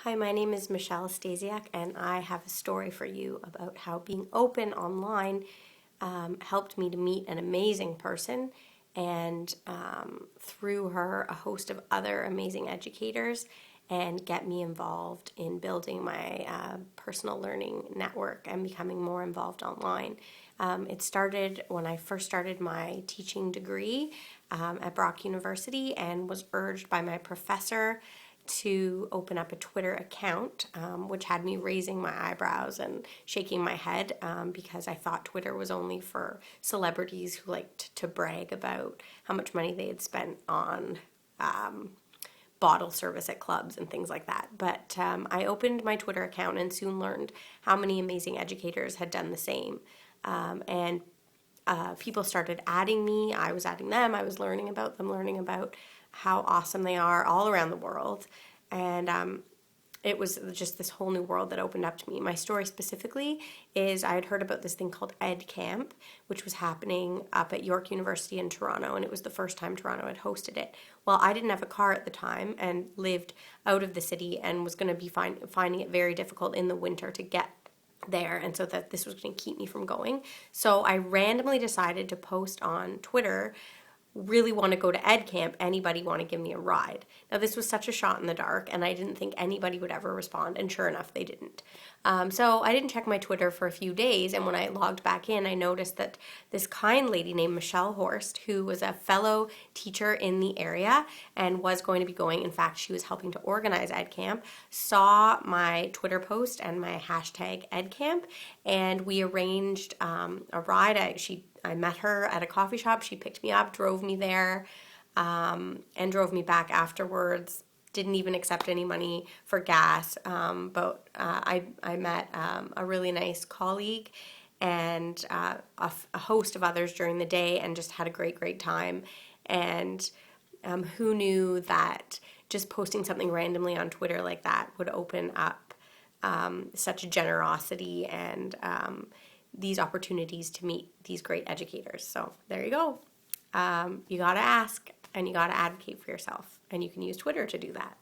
Hi, my name is Michelle Stasiak, and I have a story for you about how being open online helped me to meet an amazing person, and through her, a host of other amazing educators, and get me involved in building my personal learning network and becoming more involved online. It started when I first started my teaching degree at Brock University and was urged by my professor to open up a Twitter account, which had me raising my eyebrows and shaking my head because I thought Twitter was only for celebrities who liked to brag about how much money they had spent on bottle service at clubs and things like that. But I opened my Twitter account and soon learned how many amazing educators had done the same. And people started adding me. I was adding them. I was learning about them, learning about how awesome they are all around the world. And it was just this whole new world that opened up to me. My story specifically is I had heard about this thing called Ed Camp, which was happening up at York University in Toronto, and it was the first time Toronto had hosted it. Well, I didn't have a car at the time and lived out of the city and was going to be finding it very difficult in the winter to get there, and so that this was going to keep me from going. So I randomly decided to post on Twitter, really want to go to Ed Camp, anybody want to give me a ride? Now this was such a shot in the dark and I didn't think anybody would ever respond, and sure enough they didn't. So I didn't check my Twitter for a few days, and when I logged back in I noticed that this kind lady named Michelle Horst, who was a fellow teacher in the area and was going to be going, in fact she was helping to organize Ed Camp, saw my Twitter post and my hashtag Ed Camp, and we arranged a ride. I met her at a coffee shop. She picked me up, drove me there, and drove me back afterwards. Didn't even accept any money for gas, but I met a really nice colleague and a host of others during the day, and just had a great time. And who knew that just posting something randomly on Twitter like that would open up such generosity and these opportunities to meet these great educators. So there you go. You got to ask and you got to advocate for yourself, and you can use Twitter to do that.